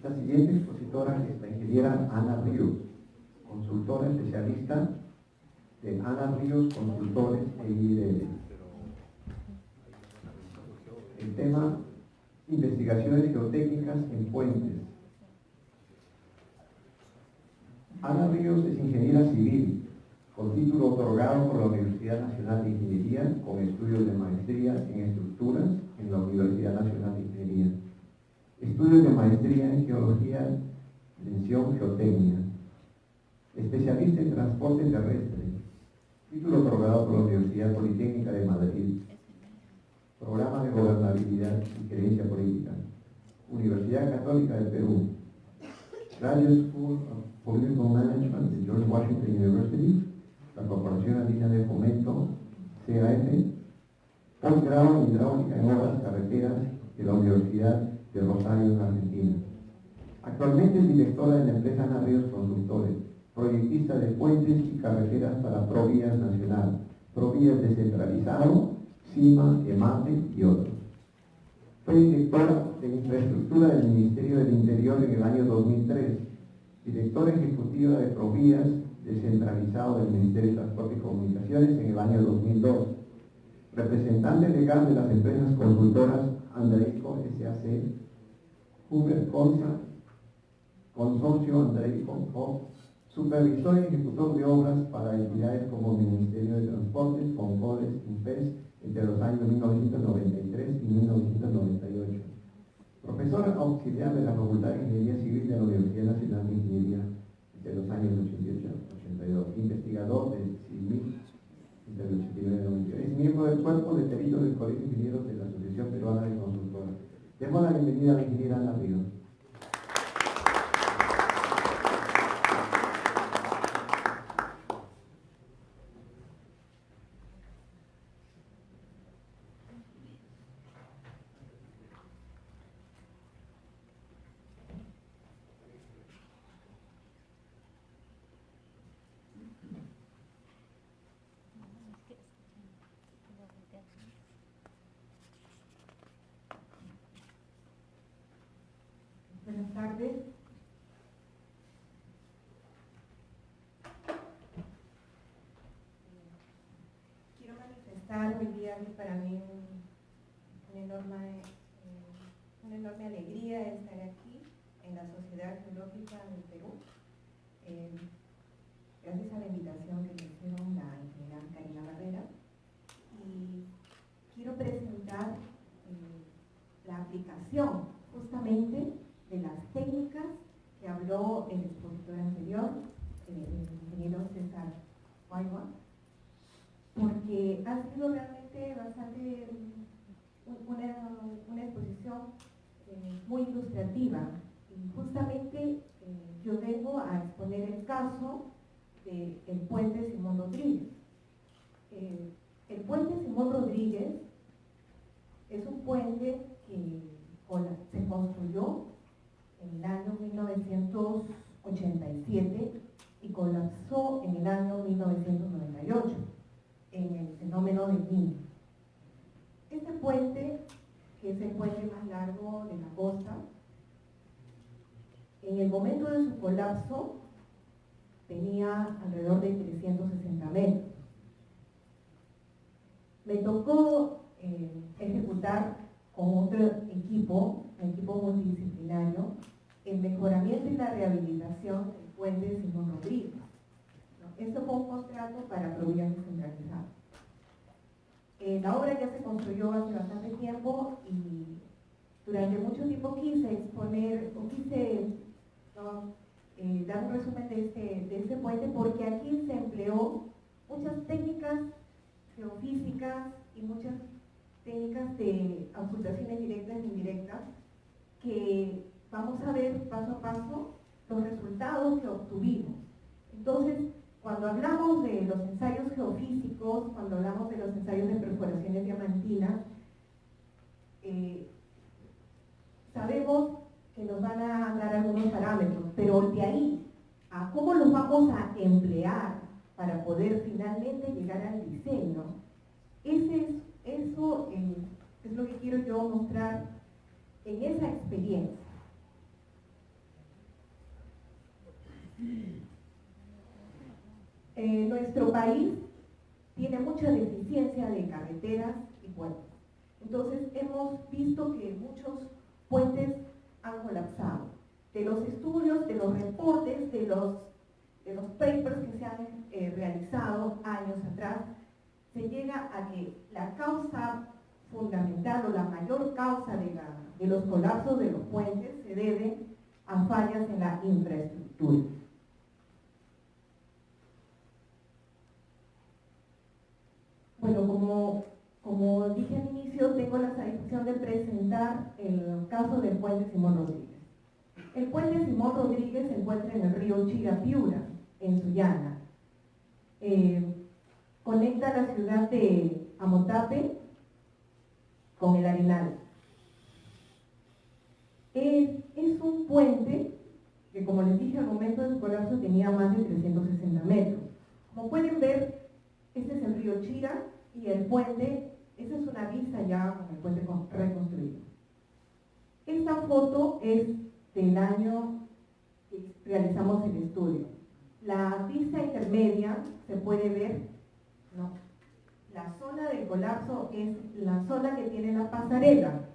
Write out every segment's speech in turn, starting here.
La siguiente expositora es la ingeniera Ana Ríos, consultora especialista de Ana Ríos Consultores e IRL. El tema: investigaciones geotécnicas en puentes. Ana Ríos es ingeniera civil, con título otorgado por la Universidad Nacional de Ingeniería, con estudios de maestría en estructuras en la Universidad Nacional de Ingeniería. Estudios de maestría en geología, mención geotecnia. Especialista en transporte terrestre. Título otorgado por la Universidad Politécnica de Madrid. Programa de gobernabilidad y gerencia política. Universidad Católica del Perú. Graduate School of Political Management de George Washington University, la Corporación Andina de Fomento, CAF, posgrado en hidráulica en obras carreteras de la Universidad de Rosario, en Argentina. Actualmente es directora de la empresa Ana Ríos Consultores, proyectista de puentes y carreteras para Provías Nacional, Provías Descentralizado, CIMA, EMATE y otros. Fue directora de infraestructura del Ministerio del Interior en el año 2003, directora ejecutiva de Provías Descentralizado del Ministerio de Transporte y Comunicaciones en el año 2002, representante legal de las empresas consultoras Andreico SAC, Huber Consa, Consorcio Andreico Co., supervisor y ejecutor de obras para entidades como Ministerio de Transportes, Concodes, INPES, entre los años 1993 y 1998. Profesor auxiliar de la Facultad de Ingeniería Civil de la Universidad Nacional de Ingeniería entre los años 88 y 82. Investigador del CIMIC entre el 89 y 92. Es miembro del cuerpo de peritos del Colegio de Ingenieros de la Asociación Peruana de Consultoras. Demos la bienvenida a la ingeniera Ana Ríos. Buenas tardes. Quiero manifestar hoy día que para mí una enorme alegría estar aquí en la Sociedad Geológica del Perú. Gracias a la invitación que me hicieron la ingeniera Karina Barrera. Y quiero presentar la aplicación justamente de las técnicas que habló el expositor anterior, el ingeniero César Guayua, porque ha sido realmente bastante una exposición muy ilustrativa. Y justamente yo vengo a exponer el caso del puente Simón Rodríguez. El puente Simón Rodríguez es un puente que se construyó en el año 1987 y colapsó en el año 1998 en el fenómeno del Niño. Este puente, que es el puente más largo de la costa, en el momento de su colapso tenía alrededor de 360 metros. Me tocó ejecutar con otro equipo, un equipo multidisciplinario, el mejoramiento y la rehabilitación del puente Simón Rodríguez. Esto fue un contrato para Provías Descentralizado. La obra ya se construyó hace bastante tiempo y durante mucho tiempo quise exponer, o quise dar un resumen de este puente, porque aquí se empleó muchas técnicas geofísicas y muchas técnicas de ocultaciones directas e indirectas, que vamos a ver paso a paso los resultados que obtuvimos. Entonces, cuando hablamos de los ensayos geofísicos, cuando hablamos de los ensayos de perforaciones diamantinas, sabemos que nos van a dar algunos parámetros, pero de ahí a cómo los vamos a emplear para poder finalmente llegar al diseño, eso es lo que quiero yo mostrar en esa experiencia. Nuestro país tiene mucha deficiencia de carreteras y puentes. Entonces hemos visto que muchos puentes han colapsado. De los estudios, de los reportes, de los papers que se han realizado años atrás, se llega a que la causa fundamental o la mayor causa de los colapsos de los puentes se debe a fallas en la infraestructura. Bueno, como dije al inicio, tengo la satisfacción de presentar el caso del puente Simón Rodríguez. El puente Simón Rodríguez se encuentra en el río Chirapiura, en Sullana. Conecta la ciudad de Amotape con el Arenal. Es un puente que, como les dije, al momento de su colapso tenía más de 360 metros. Como pueden ver, este es el río Chira y el puente, esa es una vista ya con el puente reconstruido. Esta foto es del año que realizamos el estudio. La vista intermedia se puede ver, ¿no? La zona del colapso es la zona que tiene la pasarela.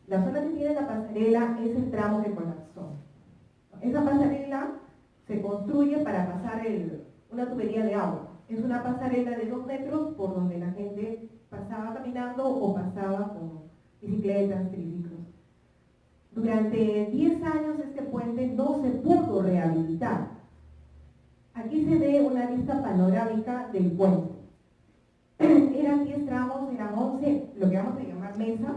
La zona que tiene la pasarela es el tramo que colapsó. Esa pasarela se construye para pasar una tubería de agua. Es una pasarela de 2 metros por donde la gente pasaba caminando o pasaba con bicicletas, triciclos. Durante 10 años este puente no se pudo rehabilitar. Aquí se ve una vista panorámica del puente. Eran 10 tramos, eran 11, lo que vamos a llamar mesas,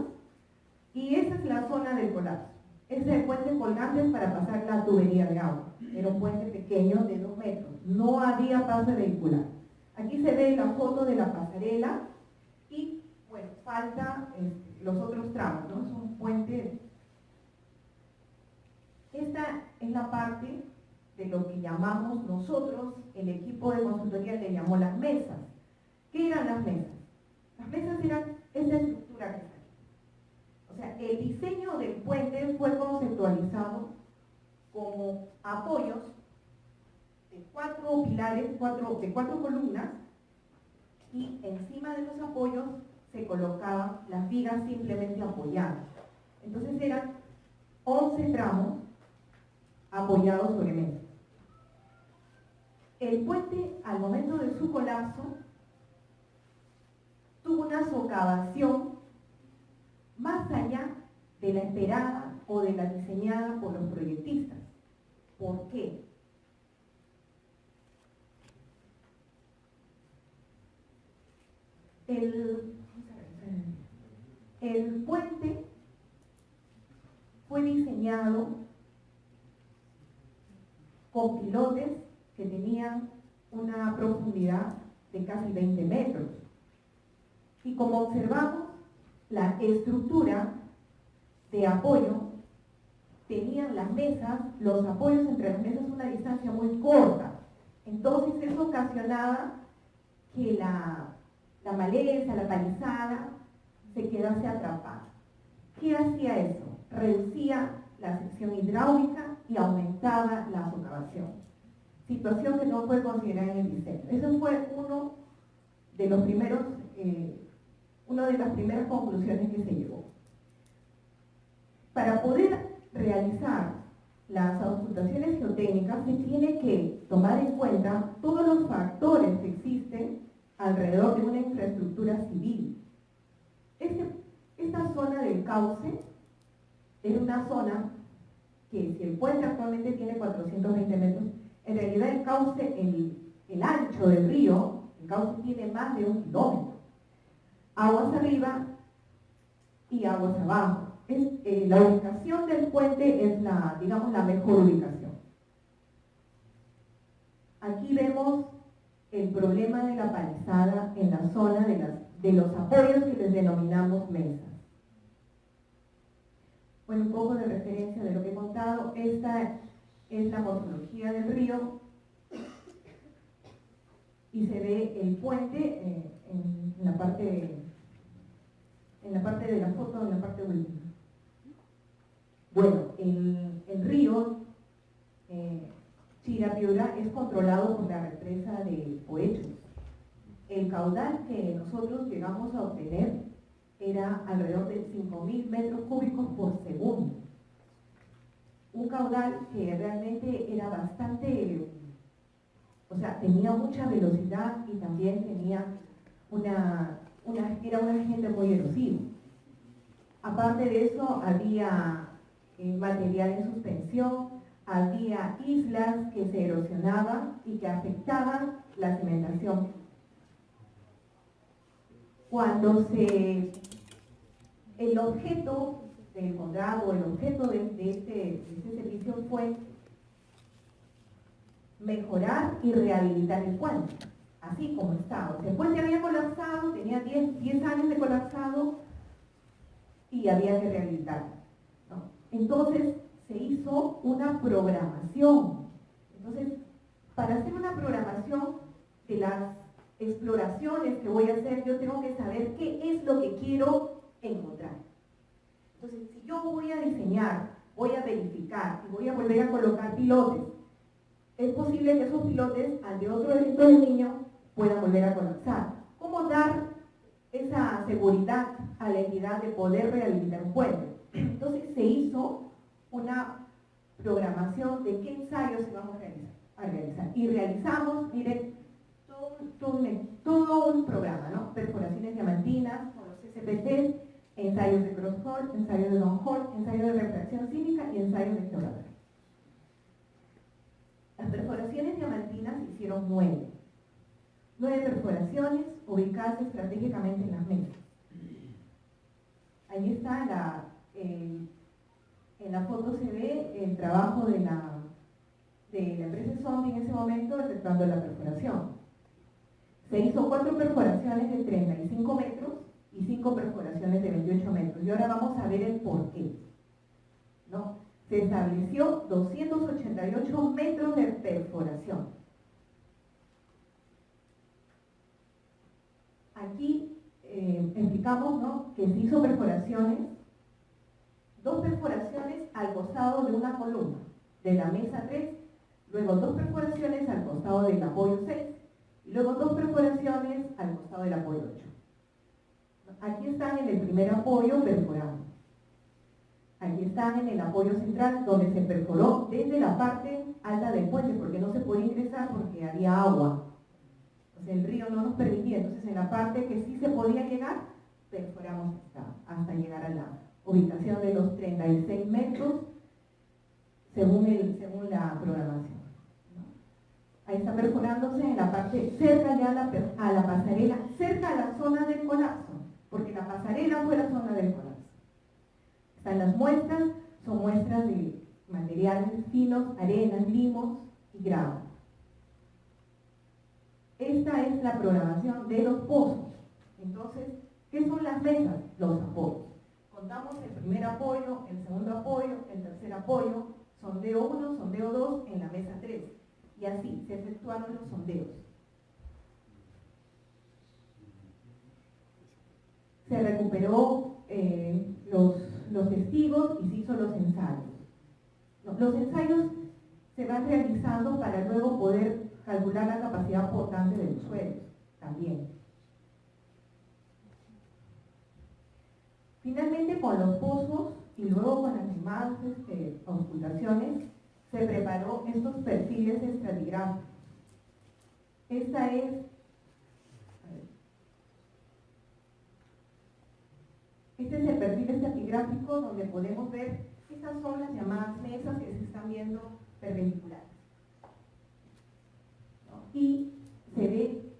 y esa es la zona del colapso. Ese es el puente colgante para pasar la tubería de agua. Era un puente pequeño de 2 metros, no había paso vehicular. Aquí se ve la foto de la pasarela y, bueno, falta los otros tramos, ¿no? Es un puente. Esta es la parte de lo que llamamos nosotros, el equipo de consultoría le llamó las mesas. ¿Qué eran las mesas? Las mesas eran esta estructura que está aquí. O sea, el diseño del puente fue conceptualizado como apoyos de 4 pilares, de 4 columnas, y encima de los apoyos se colocaban las vigas simplemente apoyadas. Entonces eran 11 tramos apoyados sobre mesas. El puente, al momento de su colapso, tuvo una socavación más allá de la esperada o de la diseñada por los proyectistas. ¿Por qué? El puente fue diseñado con pilotes que tenían una profundidad de casi 20 metros. Y como observamos, la estructura de apoyo tenían las mesas, los apoyos entre las mesas una distancia muy corta. Entonces eso ocasionaba que la maleza, la palizada, se quedase atrapada. ¿Qué hacía eso? Reducía la sección hidráulica y aumentaba la socavación. Situación que no fue considerada en el diseño. Eso fue una de las primeras conclusiones que se llegó. Para poder realizar las auscultaciones geotécnicas se tiene que tomar en cuenta todos los factores que existen alrededor de una infraestructura civil. Esta zona del cauce es una zona que, si el puente actualmente tiene 420 metros, en realidad el cauce, el ancho del río, el cauce tiene más de 1 kilómetro. Aguas arriba y aguas abajo. La ubicación del puente es la mejor ubicación. Aquí vemos el problema de la palizada en la zona de los apoyos que les denominamos mesas. Bueno, un poco de referencia de lo que he contado. Esta es la morfología del río y se ve el puente en la parte de la foto, en la parte última. Bueno, el río Chirapiura es controlado por la represa de Poechos. El caudal que nosotros llegamos a obtener era alrededor de 5.000 metros cúbicos por segundo. Un caudal que realmente era bastante, o sea, tenía mucha velocidad y también tenía era un agente muy erosivo. Aparte de eso, había material en suspensión, había islas que se erosionaban y que afectaban la cimentación. Cuando el objeto del contrato, el objeto de este servicio fue mejorar y rehabilitar el puente, así como estaba. Después ya había colapsado, tenía 10 años de colapsado y había que rehabilitarlo, ¿no? Entonces se hizo una programación. Entonces, para hacer una programación de las exploraciones que voy a hacer, yo tengo que saber qué es lo que quiero encontrar. Entonces, si yo voy a diseñar, voy a verificar y voy a volver a colocar pilotes, es posible que esos pilotes, ante otro evento del niño, puedan volver a colapsar. ¿Cómo dar esa seguridad a la entidad de poder rehabilitar un puente? Entonces se hizo una programación de qué ensayos íbamos a realizar. Y realizamos, miren, todo un programa, ¿no? Perforaciones diamantinas con los SPT, ensayos de cross-hole, ensayos de long-hole, ensayos de refracción cínica y ensayos de explorador. Las perforaciones diamantinas se hicieron 9 perforaciones ubicadas estratégicamente en las mesas. Ahí está en la foto se ve el trabajo de la empresa Zombie en ese momento efectuando la perforación. Se hizo 4 perforaciones de 35 metros y 5 perforaciones de 28 metros. Y ahora vamos a ver el porqué, ¿no? Se estableció 288 metros de perforación. Aquí explicamos, ¿no?, que se hizo perforaciones, 2 perforaciones al costado de una columna, de la mesa 3, luego 2 perforaciones al costado del apoyo 6, y luego 2 perforaciones al costado del apoyo 8. Aquí están en el primer apoyo perforado. Aquí están en el apoyo central, donde se perforó desde la parte alta del puente, porque no se podía ingresar porque había agua. O sea, el río no nos permitía. Entonces, en la parte que sí se podía llegar, perforamos hasta llegar a la ubicación de los 36 metros, según la programación, ¿no? Ahí está perforándose en la parte cerca ya a la pasarela, cerca a la zona del colapso, porque la pasarela fue la zona del colapso. Están las muestras, son muestras de materiales finos, arenas, limos y grava. Esta es la programación de los pozos. Entonces, ¿qué son las mesas? Los apoyos. Contamos el primer apoyo, el segundo apoyo, el tercer apoyo, sondeo 1, sondeo 2 en la mesa 3. Y así se efectuaron los sondeos. Se recuperó los testigos y se hizo los ensayos. Los ensayos se van realizando para luego poder calcular la capacidad portante de los suelos también. Finalmente, con los pozos y luego con las demás auscultaciones, se preparó estos perfiles estratigráficos. Este es el perfil estratigráfico donde podemos ver estas son las llamadas mesas que se están viendo perpendiculares. Y se ve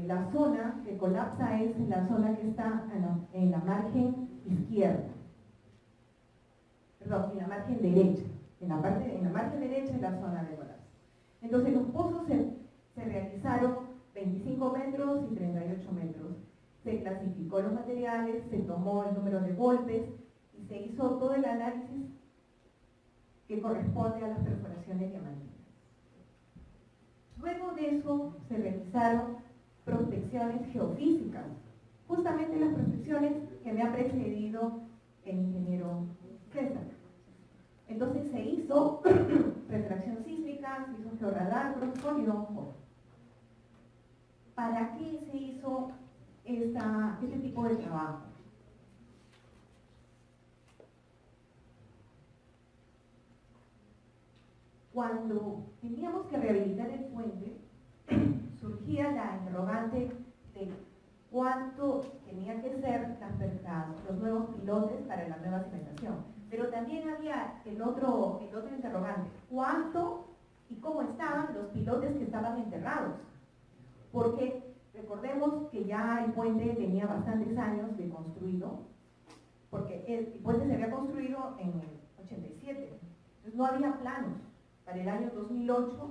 la zona que colapsa es la zona que está en la margen izquierda, perdón, en la margen derecha. En la margen derecha es la zona de colapso. Entonces los pozos se realizaron 25 metros y 38 metros. Se clasificó los materiales, se tomó el número de golpes y se hizo todo el análisis que corresponde a las perforaciones diamantinas. Luego de eso se realizaron prospecciones geofísicas, justamente las prospecciones que me ha precedido el ingeniero César. Entonces se hizo refracción sísmica, se hizo llamaba Crossfall y Downfall. ¿Para qué se hizo este tipo de trabajo? Cuando teníamos que rehabilitar el puente, surgía la interrogante de cuánto tenía que ser los nuevos pilotes para la nueva cimentación. Pero también había el otro interrogante, cuánto y cómo estaban los pilotes que estaban enterrados. Porque recordemos que ya el puente tenía bastantes años de construido, porque el puente se había construido en el 87, entonces no había planos. Para el año 2008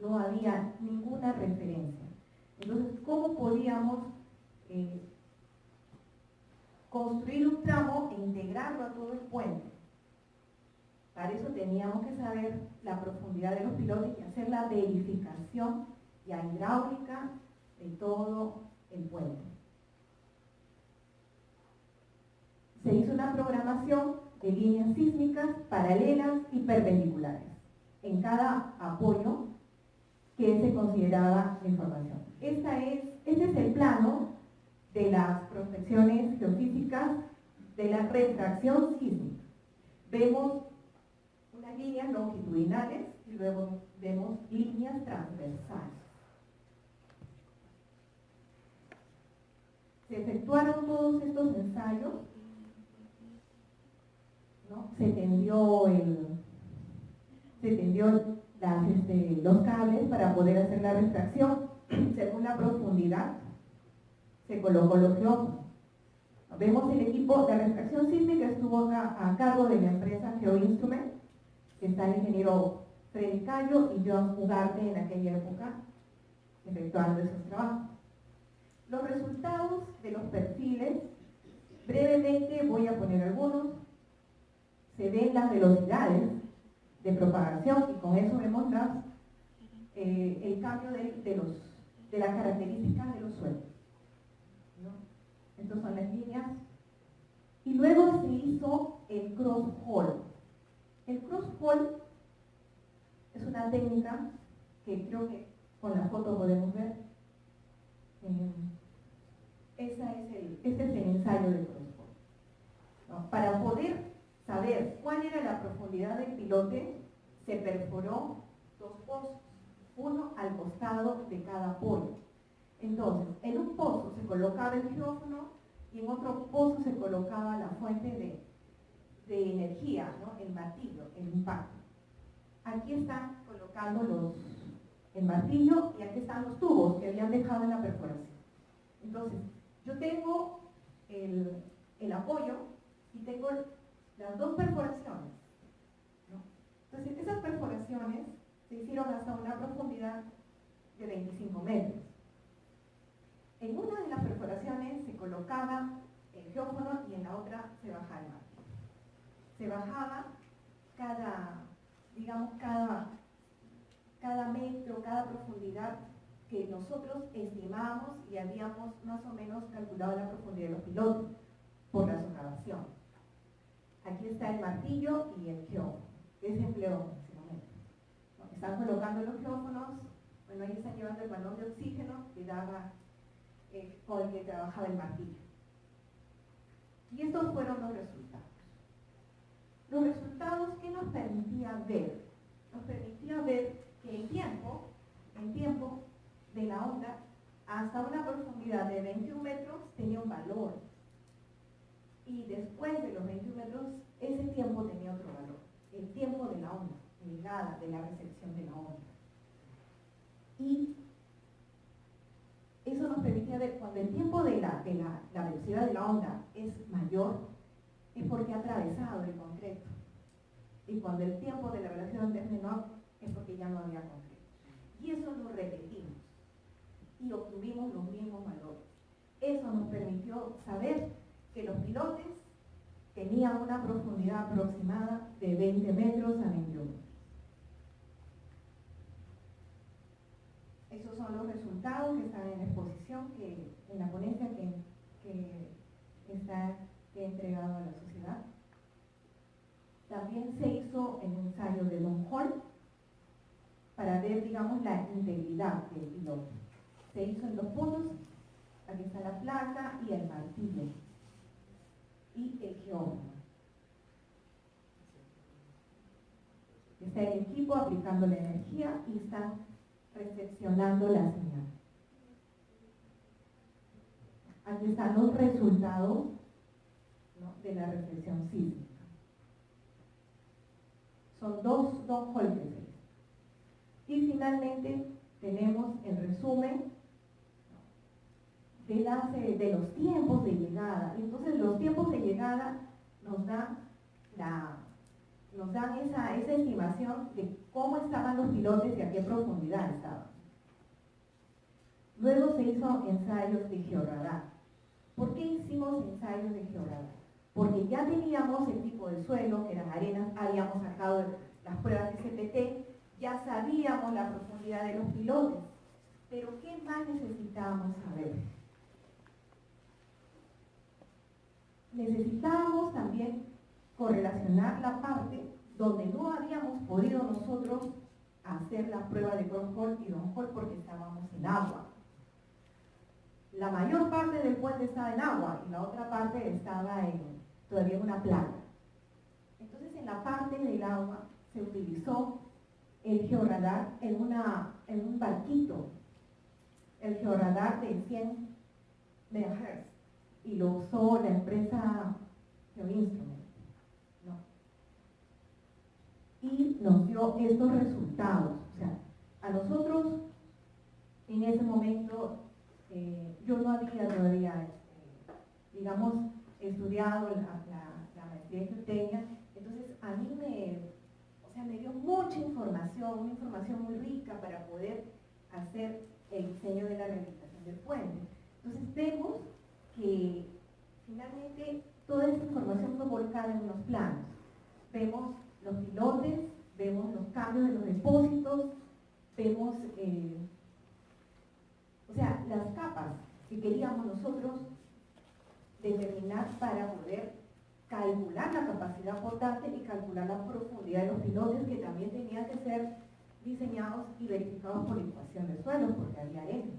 no había ninguna referencia. Entonces, ¿cómo podíamos construir un tramo e integrarlo a todo el puente? Para eso teníamos que saber la profundidad de los pilotes y hacer la verificación ya hidráulica de todo el puente. Se hizo una programación de líneas sísmicas paralelas y perpendiculares en cada apoyo que se consideraba la información. Este es el plano de las prospecciones geofísicas de la refracción sísmica. Vemos unas líneas longitudinales y luego vemos líneas transversales. Se efectuaron todos estos ensayos, ¿no? Se tendió los cables para poder hacer la refracción según la profundidad. Se colocó los geófonos. Vemos el equipo de refracción sísmica estuvo a cargo de la empresa GeoInstrument, que está el ingeniero Freddy Cayo y John Ugarte en aquella época efectuando esos trabajos. Los resultados de los perfiles, brevemente voy a poner algunos. Se ven las velocidades de propagación y con eso vemos el cambio de las características de los suelos, ¿no? Estas son las líneas. Y luego se hizo el cross-hole. El cross-hole es una técnica que creo que con la foto podemos ver. Este es el ensayo del cross-hole, ¿no? Para poder saber cuál era la profundidad del pilote, se perforó 2 pozos, uno al costado de cada apoyo. Entonces, en un pozo se colocaba el geófono y en otro pozo se colocaba la fuente de energía, ¿no? El martillo, el impacto. Aquí están colocando el martillo y aquí están los tubos que habían dejado en la perforación. Entonces, yo tengo el apoyo y tengo las 2 perforaciones, ¿no? Entonces, esas perforaciones se hicieron hasta una profundidad de 25 metros. En una de las perforaciones se colocaba el geófono y en la otra se bajaba el martillo. Se bajaba cada metro, cada profundidad que nosotros estimábamos y habíamos más o menos calculado la profundidad de los pilotes por la socavación. Aquí está el martillo y el geófono, que se empleó en ese momento. Están colocando los geófonos, bueno, ahí están llevando el balón de oxígeno que daba con el que trabajaba el martillo. Y estos fueron los resultados. Los resultados, ¿qué nos permitía ver? Nos permitía ver que el tiempo de la onda hasta una profundidad de 21 metros tenía un valor. Y después de los 21 metros, ese tiempo tenía otro valor. El tiempo de la onda, llegada de la recepción de la onda. Y eso nos permitía ver cuando el tiempo de la velocidad de la onda es mayor, es porque ha atravesado el concreto. Y cuando el tiempo de la velocidad de onda es menor, es porque ya no había concreto. Y eso lo repetimos. Y obtuvimos los mismos valores. Eso nos permitió saber que los pilotes tenían una profundidad aproximada de 20 metros a 21. Esos son los resultados que están en la exposición, en la ponencia que he entregado a la sociedad. También se hizo el ensayo de Downhole, para ver, digamos, la integridad del piloto. Se hizo en 2 puntos, aquí está la placa y el martillo, y el geómetro. Está el equipo aplicando la energía y están recepcionando la señal. Aquí están los resultados, ¿no?, de la reflexión sísmica. Son dos golpes. Y finalmente tenemos el resumen de los tiempos de llegada. Entonces los tiempos de llegada nos dan esa estimación de cómo estaban los pilotes y a qué profundidad estaban. Luego se hizo ensayos de georradar. ¿Por qué hicimos ensayos de georradar? Porque ya teníamos el tipo de suelo, que eran arenas, habíamos sacado las pruebas de CPT, ya sabíamos la profundidad de los pilotes. Pero ¿qué más necesitábamos saber? Necesitábamos también correlacionar la parte donde no habíamos podido nosotros hacer la prueba de cross-hole y down-hole porque estábamos en agua. La mayor parte del puente estaba en agua y la otra parte estaba todavía en una playa. Entonces, en la parte del agua se utilizó el georradar en un barquito, el georradar de 100 MHz, y lo usó la empresa GeoInstrument, ¿no? Y nos dio estos resultados. O sea, a nosotros en ese momento yo no había todavía, digamos, estudiado la maestría en geotecnia, entonces a mí me dio mucha información, una información muy rica para poder hacer el diseño de la rehabilitación del puente. Entonces vemos que finalmente toda esta información fue volcada en unos planos. Vemos los pilotes, vemos los cambios de los depósitos, vemos las capas que queríamos nosotros determinar para poder calcular la capacidad portante y calcular la profundidad de los pilotes, que también tenían que ser diseñados y verificados por la ecuación de suelos, porque había arena,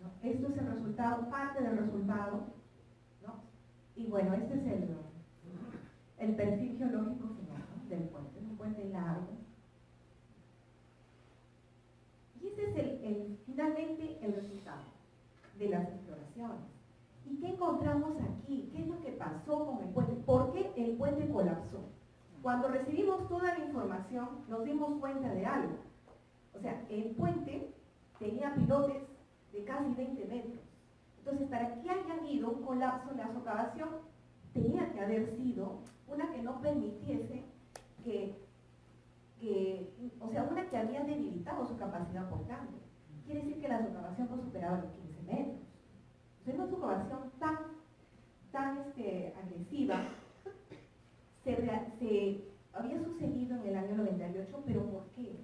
¿no? Esto es el resultado, parte del resultado, ¿no? Y bueno, este es el perfil geológico final, ¿no?, del puente. Es un puente largo. Y ese es finalmente el resultado de las exploraciones. ¿Y qué encontramos aquí? ¿Qué es lo que pasó con el puente? ¿Por qué el puente colapsó? Cuando recibimos toda la información, nos dimos cuenta de algo. O sea, el puente tenía pilotes de casi 20 metros. Entonces, para que haya habido un colapso en la socavación, tenía que haber sido una que no permitiese una que había debilitado su capacidad portante. Quiere decir que la socavación no superaba los 15 metros. Entonces, una socavación tan agresiva había sucedido en el año 98, pero ¿por qué?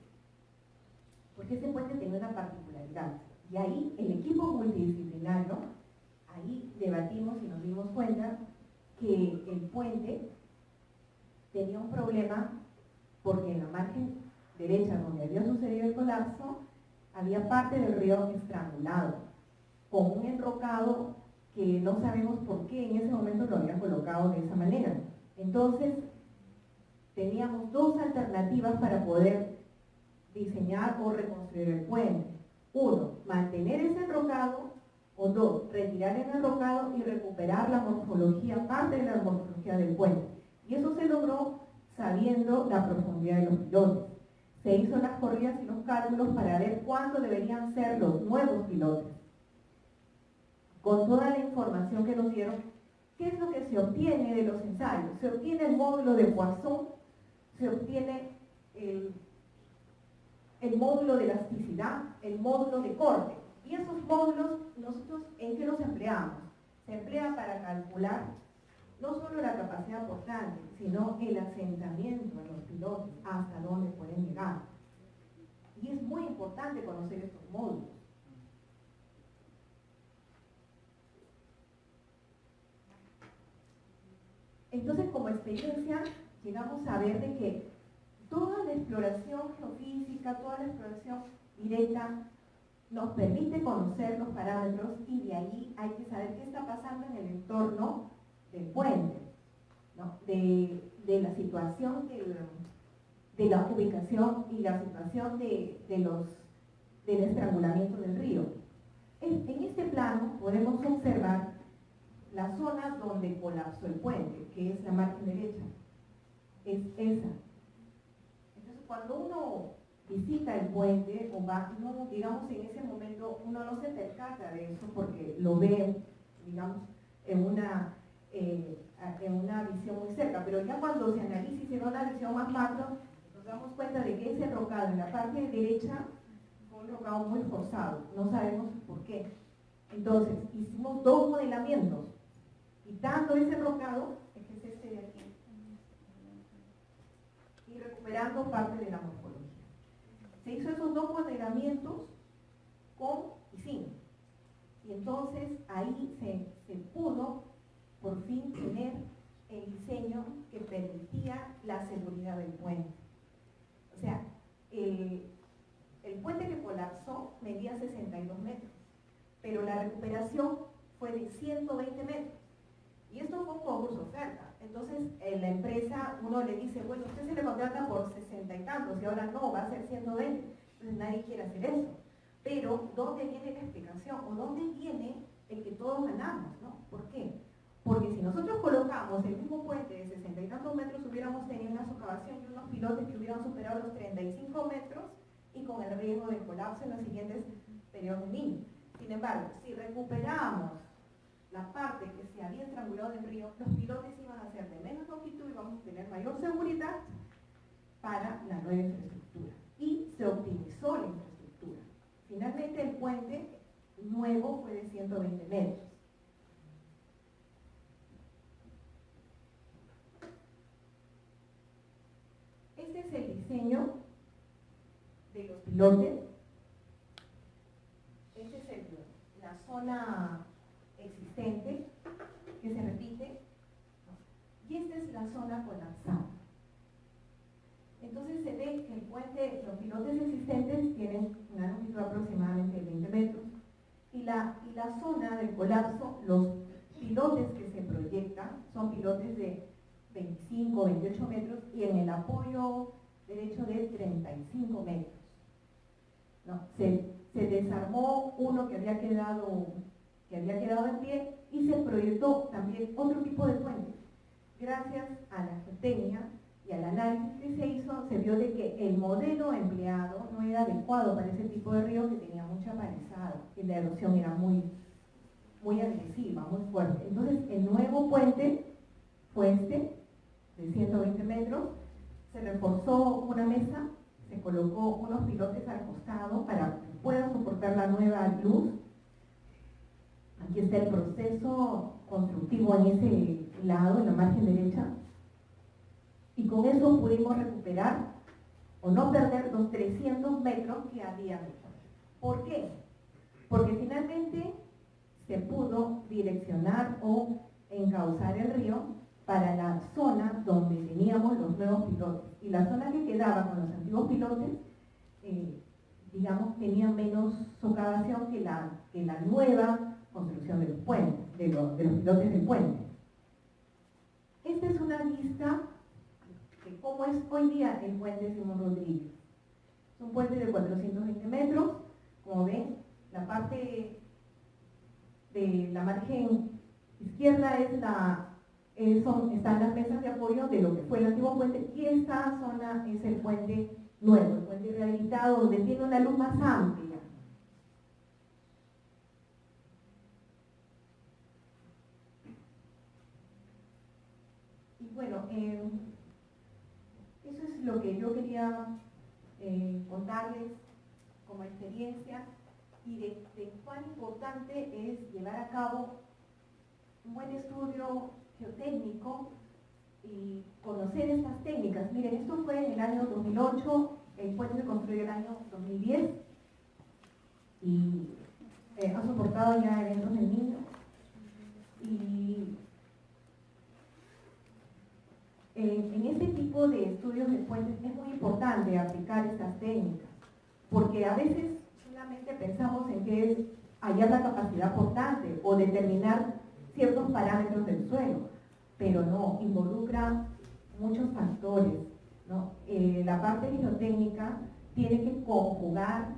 Porque ese puente tenía una particularidad. Y ahí el equipo multidisciplinario, ahí debatimos y nos dimos cuenta que el puente tenía un problema porque en la margen derecha, donde había sucedido el colapso, había parte del río estrangulado, con un enrocado que no sabemos por qué en ese momento lo había colocado de esa manera. Entonces, teníamos 2 alternativas para poder diseñar o reconstruir el puente. 1, mantener ese enrocado, o 2, retirar el enrocado y recuperar la morfología, parte de la morfología del puente. Y eso se logró sabiendo la profundidad de los pilotes. Se hizo las corridas y los cálculos para ver cuánto deberían ser los nuevos pilotes. Con toda la información que nos dieron, ¿qué es lo que se obtiene de los ensayos? Se obtiene el módulo de Poisson, se obtiene el módulo de elasticidad, el módulo de corte. Y esos módulos, nosotros, ¿en qué los empleamos? Se emplea para calcular no solo la capacidad portante, sino el asentamiento de los pilotes, hasta dónde pueden llegar. Y es muy importante conocer estos módulos. Entonces, como experiencia, llegamos a ver de que toda la exploración geofísica, toda la exploración directa nos permite conocer los parámetros y de ahí hay que saber qué está pasando en el entorno del puente, ¿no? de la situación de la ubicación y la situación del estrangulamiento del río. En este plano podemos observar la zona donde colapsó el puente, que es la margen derecha. Es esa. Entonces, cuando uno visita el puente o va, no, digamos, en ese momento uno no se percata de eso porque lo ve, digamos, en una visión muy cerca, pero ya cuando se analiza y se da una visión más macro, nos damos cuenta de que ese rocado en la parte derecha fue un rocado muy forzado, no sabemos por qué. Entonces, hicimos dos modelamientos, quitando ese rocado, que es este de aquí, y recuperando parte de la morfología. Se hizo esos dos modelamientos con y sin. Y entonces ahí se pudo por fin tener el diseño que permitía la seguridad del puente. O sea, el puente que colapsó medía 62 metros, pero la recuperación fue de 120 metros. Y esto fue un concurso oferta. Entonces, la empresa, uno le dice, bueno, usted se le contrata por 60 y tantos y ahora no, va a ser 120. Entonces, nadie quiere hacer eso. Pero, ¿dónde viene la explicación? ¿O dónde viene el que todos ganamos? ¿No? ¿Por qué? Porque si nosotros colocamos el mismo puente de 60 y tantos metros, hubiéramos tenido una socavación y unos pilotes que hubieran superado los 35 metros y con el riesgo de colapso en los siguientes periodos mínimos. Sin embargo, si recuperamos la parte que se había estrangulado del río, los pilotes iban a ser de menos longitud y vamos a tener mayor seguridad para la nueva infraestructura. Y se optimizó la infraestructura. Finalmente el puente nuevo fue de 120 metros. Este es el diseño de los pilotes. Esta es la zona existente que se repite y esta es la zona colapsada. Entonces se ve que el puente, los pilotes existentes tienen una longitud aproximadamente de 20 metros y la zona del colapso, los pilotes que se proyectan son pilotes de 25, 28 metros y en el apoyo derecho de 35 metros. ¿No? Se desarmó uno que había quedado en pie y se proyectó también otro tipo de puente. Gracias a la geotecnia y al análisis que se hizo, se vio de que el modelo empleado no era adecuado para ese tipo de río que tenía mucha palizada y la erosión era muy agresiva, muy fuerte. Entonces, el nuevo puente fue este, de 120 metros, se reforzó una mesa, se colocó unos pilotes al costado para que puedan soportar la nueva luz. Aquí está el proceso constructivo en ese lado, en la margen derecha. Y con eso pudimos recuperar o no perder los 300 metros que había. ¿Por qué? Porque finalmente se pudo direccionar o encauzar el río para la zona donde teníamos los nuevos pilotes. Y la zona que quedaba con los antiguos pilotes, digamos, tenía menos socavación que la nueva construcción de los puentes, de los pilotes del puente. Esta es una vista de cómo es hoy día el puente Simón Rodríguez. Es un puente de 420 metros, como ven, la parte de la margen izquierda están las mesas de apoyo de lo que fue el antiguo puente y esta zona es el puente nuevo, el puente rehabilitado, donde tiene una luz más amplia. Y bueno, eso es lo que yo quería contarles como experiencia y de cuán importante es llevar a cabo un buen estudio geotécnico y conocer estas técnicas. Miren, esto fue en el año 2008, el puente se construyó en el año 2010 y ha soportado ya eventos del niño. Y En este tipo de estudios de puentes es muy importante aplicar estas técnicas, porque a veces solamente pensamos en que es hallar la capacidad portante o determinar ciertos parámetros del suelo, pero no, involucra muchos factores, ¿no? La parte geotécnica tiene que conjugar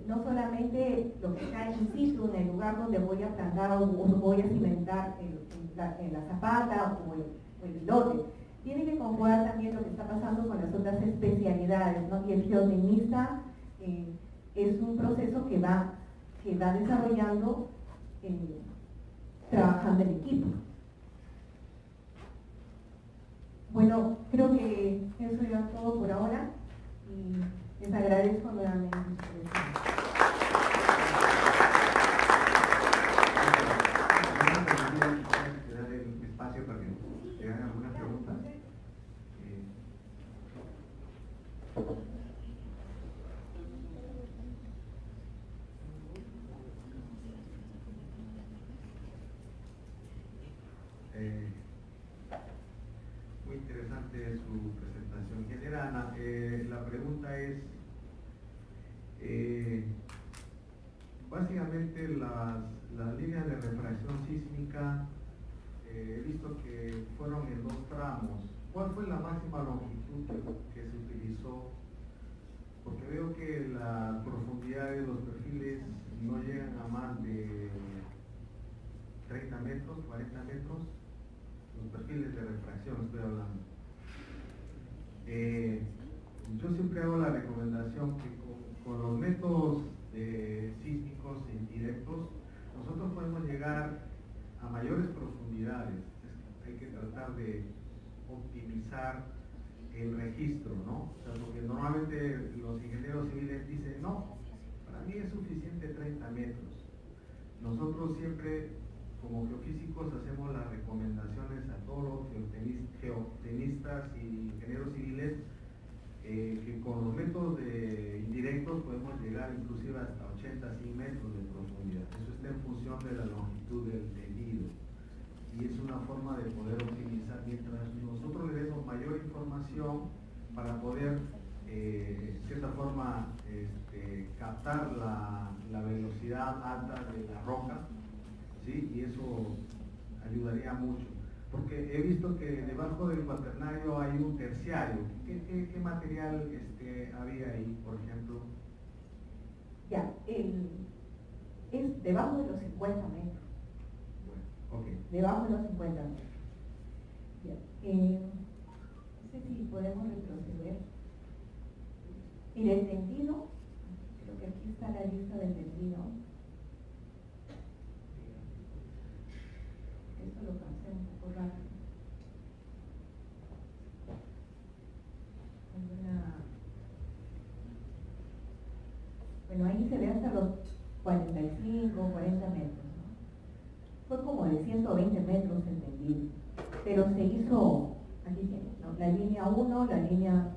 no solamente lo que está in situ, en el lugar donde voy a plantar o voy a cimentar en la zapata o el lote, tiene que conjugar también lo que está pasando con las otras especialidades, ¿no? Y el geotecnista es un proceso que va desarrollando trabajando en equipo. Bueno, creo que eso ya es todo por ahora y les agradezco nuevamente su presencia. Dar el espacio para que te hagan alguna pregunta. Muy interesante su presentación. Ana, la pregunta es, básicamente las líneas de refracción sísmica, he visto que fueron en 2 tramos. ¿Cuál fue la máxima longitud que se utilizó? Porque veo que la profundidad de los perfiles no llegan a más de 30 metros, 40 metros. Los perfiles de refracción estoy hablando. Yo siempre hago la recomendación que con los métodos sísmicos indirectos nosotros podemos llegar a mayores profundidades. Hay que tratar de optimizar el registro, ¿no? O sea, porque normalmente los ingenieros civiles dicen, no, para mí es suficiente 30 metros. Nosotros siempre, como geofísicos, hacemos las recomendaciones a todos los geotecnistas y ingenieros civiles que con los métodos indirectos podemos llegar inclusive hasta 80, 100 metros de profundidad. Eso está en función de la longitud del tendido. Y es una forma de poder optimizar mientras nosotros le demos mayor información para poder, de cierta forma, captar la velocidad alta de la roca, ¿sí? Y eso ayudaría mucho. Porque he visto que debajo del cuaternario hay un terciario. ¿Qué material había ahí, por ejemplo? Ya, es debajo de los 50 metros. Bueno, ok. Debajo de los 50 metros. Ya, no sé si podemos retroceder. Mira, el tendido, creo que aquí está la lista del tendido. Esto lo pasé un poco rápido. Bueno, ahí se ve hasta los 45, 40 metros, ¿no? Fue como de 120 metros el tendido, pero se hizo, aquí tienes, ¿no? La línea 1, la línea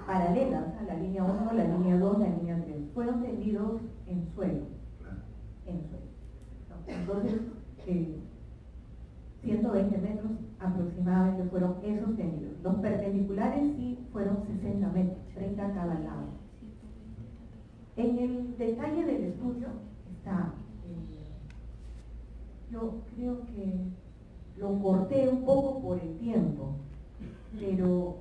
paralela, o sea, la línea 1, la línea 2, la línea 3, fueron tendidos en suelo, ¿no? Entonces, 120 metros aproximadamente fueron esos tendidos. Los perpendiculares sí fueron 60 metros, 30 a cada lado. En el detalle del estudio está, yo creo que lo corté un poco por el tiempo, pero,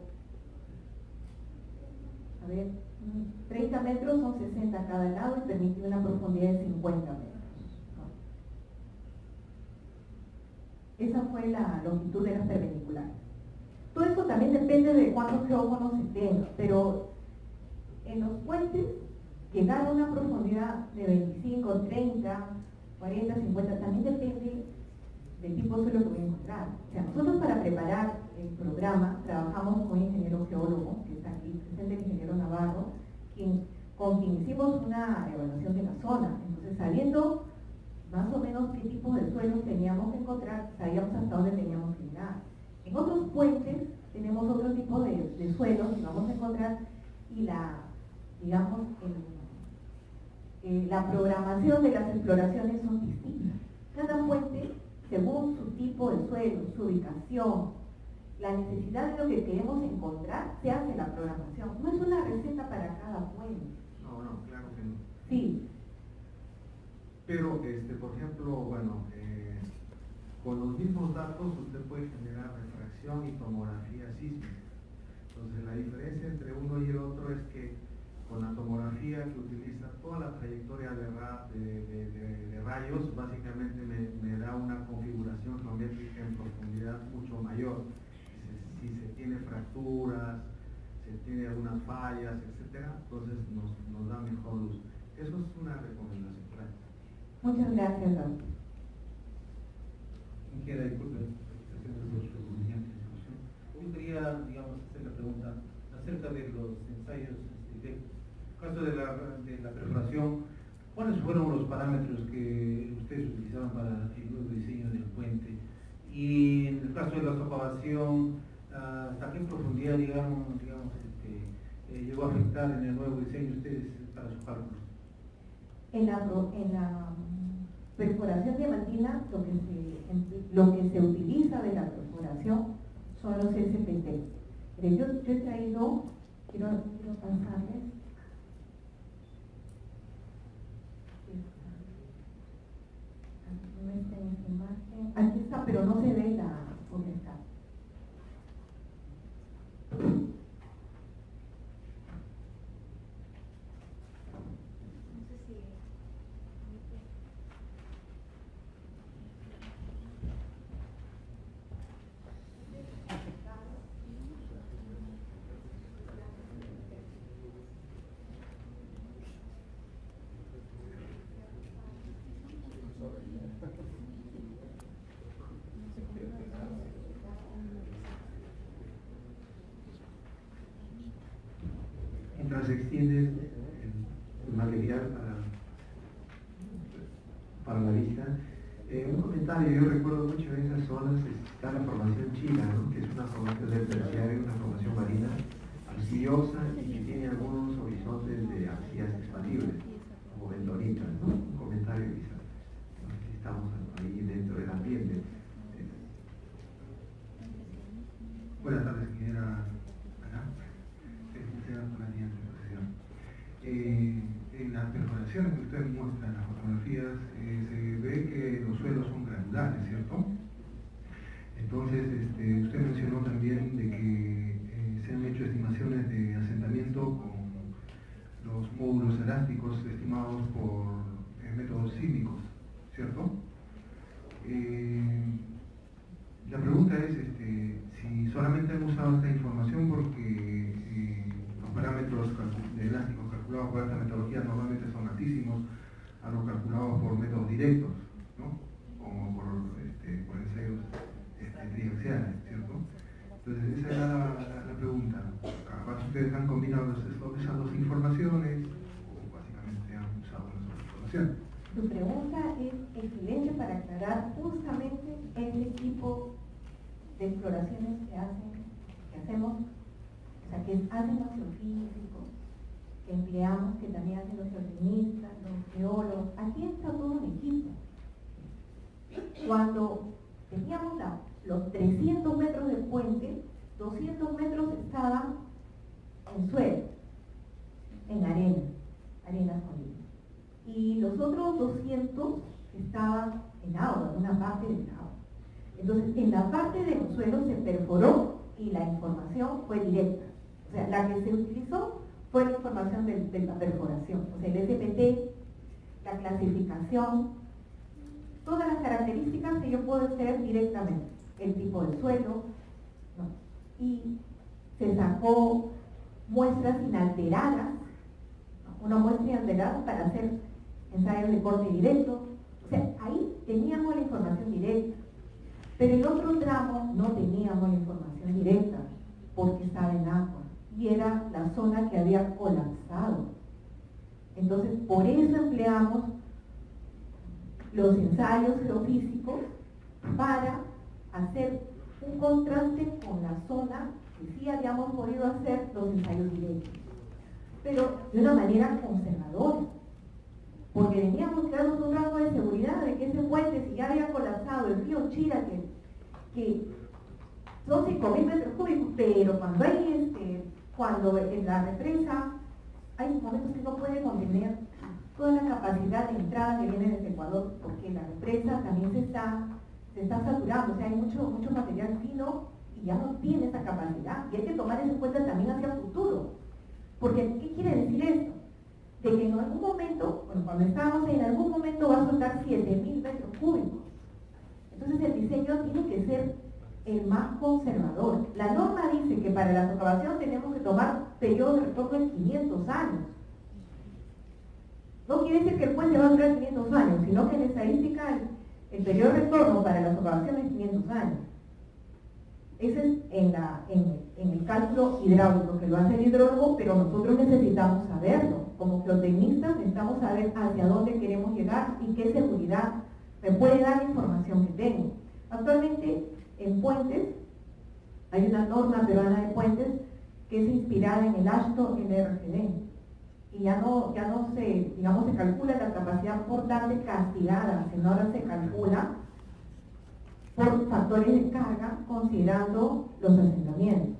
a ver, 30 metros son 60 a cada lado y permite una profundidad de 50 metros. Esa fue la longitud de las perpendiculares. Todo esto también depende de cuántos geófonos se tenga, pero en los puentes llegar a una profundidad de 25, 30, 40, 50, también depende del tipo de suelo que voy a encontrar. O sea, nosotros para preparar el programa trabajamos con un ingeniero geólogo, que está aquí presente, el ingeniero Navarro, con quien hicimos una evaluación de la zona. Entonces, sabiendo más o menos qué tipo de suelos teníamos que encontrar, sabíamos hasta dónde teníamos que llegar. En otros puentes tenemos otro tipo de suelos que vamos a encontrar y digamos, la programación de las exploraciones son distintas. Cada puente, según su tipo de suelo, su ubicación, la necesidad de lo que queremos encontrar, se hace la programación. No es una receta para cada puente. No, claro que no. Sí. Pero, por ejemplo, bueno, con los mismos datos usted puede generar refracción y tomografía sísmica. Entonces, la diferencia entre uno y el otro es que con la tomografía, que utiliza toda la trayectoria de rayos, básicamente me da una configuración geométrica en profundidad mucho mayor. Si se tiene fracturas, se tiene algunas fallas, etcétera, entonces nos da mejor luz. Eso es una recomendación. Gracias. Muchas gracias, doctor. Ingeniera, disculpe, yo quería, digamos, hacer la pregunta acerca de los ensayos, del caso de la perforación. ¿Cuáles fueron los parámetros que ustedes utilizaron para el nuevo diseño del puente? Y en el caso de la socavación, ¿hasta qué profundidad, digamos, llegó a afectar en el nuevo diseño ustedes para sus cálculos? En la perforación diamantina, lo que se utiliza de la perforación son los SPT. Yo he traído, quiero pasarles. No está en esta imagen. Aquí está, pero no se ve dónde está. Mientras extiendes el material para la vista, un comentario: yo recuerdo mucho en esas zonas está la formación china, ¿no? Que es una formación del terciario, una formación marina arcillosa y que tiene algunos horizontes de arcillas expandibles, como bentonitas, ¿no? Un comentario quizás. No sé si estamos ahí dentro del ambiente. Buenas tardes, ingeniera. En las perforaciones que usted muestra en las fotografías, se ve que los suelos son granulares, ¿cierto? Entonces, usted mencionó también de que se han hecho estimaciones de asentamiento con los módulos elásticos estimados por métodos sísmicos, ¿cierto? La pregunta es si solamente han usado esta información porque los parámetros elásticos calculados por esta metodología normalmente son altísimos a los calculados por métodos directos, ¿no? Como por ensayos triaxiales, ¿cierto? Entonces esa era la pregunta. Capaz ustedes han combinado esas dos informaciones o básicamente han usado una sola información. Tu pregunta es excelente para aclarar justamente ese tipo de exploraciones que hacemos, o sea, que hacen los geofísicos, que empleamos, que también hacen los geotecnistas, los geólogos. Aquí está todo un equipo. Cuando teníamos los 300 metros del puente, 200 metros estaban en suelo, en arena sólida. Y los otros 200 estaban en agua, en una parte del agua. Entonces, en la parte de los suelos se perforó y la información fue directa. O sea, la que se utilizó fue la información de la perforación. O sea, el SPT, la clasificación, todas las características que yo puedo hacer directamente. El tipo de suelo, ¿no? Y se sacó muestras inalteradas, ¿no? Una muestra inalterada para hacer ensayos de corte directo. O sea, ahí teníamos la información directa. Pero el otro tramo no teníamos la información directa porque estaba en agua y era la zona que había colapsado. Entonces, por eso empleamos los ensayos geofísicos para hacer un contraste con la zona que sí habíamos podido hacer los ensayos directos, pero de una manera conservadora, porque teníamos que darnos un rango de seguridad de que ese puente, si ya había colapsado el río Chira, que son 5.000 metros cúbicos, pero cuando en la represa hay momentos que no puede contener toda la capacidad de entrada que viene desde Ecuador, porque la represa también se está saturando, o sea, hay mucho material fino y ya no tiene esa capacidad, y hay que tomar eso en cuenta también hacia el futuro. Porque, ¿qué quiere decir esto? De que en algún momento, bueno, cuando estábamos en algún momento va a soltar 7.000 metros cúbicos. Entonces el diseño tiene que ser el más conservador. La norma dice que para la socavación tenemos que tomar periodo de retorno de 500 años. No quiere decir que el puente va a durar 500 años, sino que en estadística el periodo de retorno para la socavación es 500 años. Ese es en el cálculo hidráulico, que lo hace el hidrólogo, pero nosotros necesitamos saberlo. Como geotecnistas necesitamos saber hacia dónde queremos llegar y qué seguridad me puede dar la información que tengo. Actualmente en puentes, hay una norma peruana de puentes que es inspirada en el AASHTO LRGD. Y ya no se, digamos, se calcula la capacidad portante castigada, sino ahora se calcula por factores de carga considerando los asentamientos.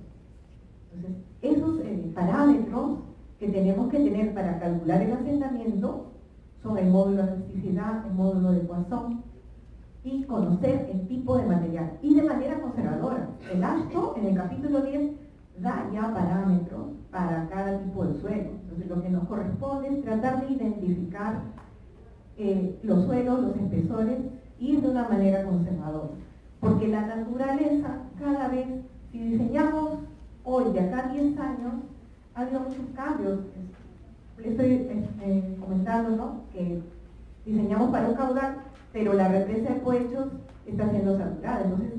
Entonces, esos parámetros que tenemos que tener para calcular el asentamiento son el módulo de elasticidad, el módulo de Poisson, y conocer el tipo de material, y de manera conservadora. El AASHTO, en el capítulo 10, da ya parámetros para cada tipo de suelo. Entonces, lo que nos corresponde es tratar de identificar los suelos, los espesores, y de una manera conservadora. Porque la naturaleza, cada vez, si diseñamos hoy, de acá a 10 años, ha habido muchos cambios. Estoy comentando, ¿no?, que diseñamos para un caudal, pero la represa de Poechos está siendo saturada. Entonces,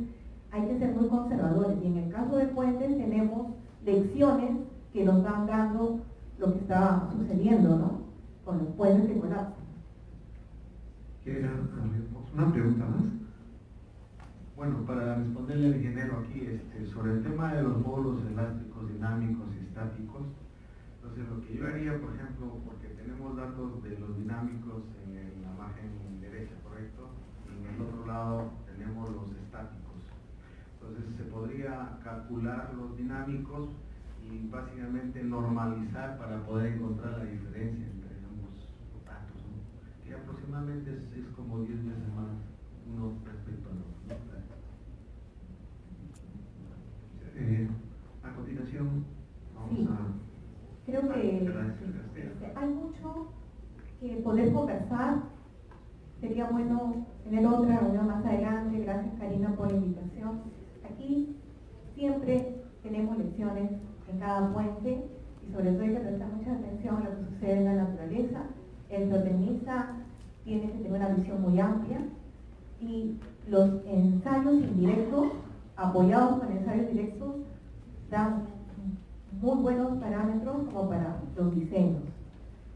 hay que ser muy conservadores. Y en el caso de puentes tenemos lecciones que nos van dando lo que está sucediendo, ¿no?, con los puentes que colapsan. Una pregunta más. Bueno, para responderle al ingeniero aquí, sobre el tema de los módulos elásticos, dinámicos y estáticos, entonces lo que yo haría, por ejemplo, porque tenemos datos de los dinámicos en la margen derecha, ¿correcto? Y en el otro lado tenemos los estáticos. Entonces se podría calcular los dinámicos y básicamente normalizar para poder encontrar la diferencia entre ambos datos, ¿no? Que aproximadamente es como 10 veces más uno respecto al otro, ¿no? A continuación vamos a... Creo que hay mucho que poder conversar. Sería bueno tener otra reunión más adelante. Gracias, Karina, por la invitación. Aquí siempre tenemos lecciones en cada puente y sobre todo hay que prestar mucha atención a lo que sucede en la naturaleza. El geotecnista tiene que tener una visión muy amplia y los ensayos indirectos, apoyados con ensayos directos, dan muy buenos parámetros como para los diseños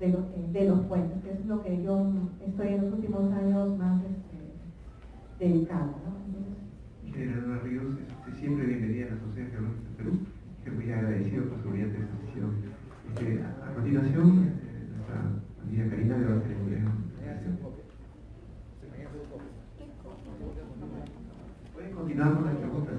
de los puentes. Eso es lo que yo estoy en los últimos años más dedicada, ¿no? Ingeniera Ríos, siempre bienvenida a la Sociedad Geológica del Perú. Que muy agradecido por su brillante exposición. A continuación, nuestra amiga Karina le va a hacer el modelo. Pueden continuar con las preguntas.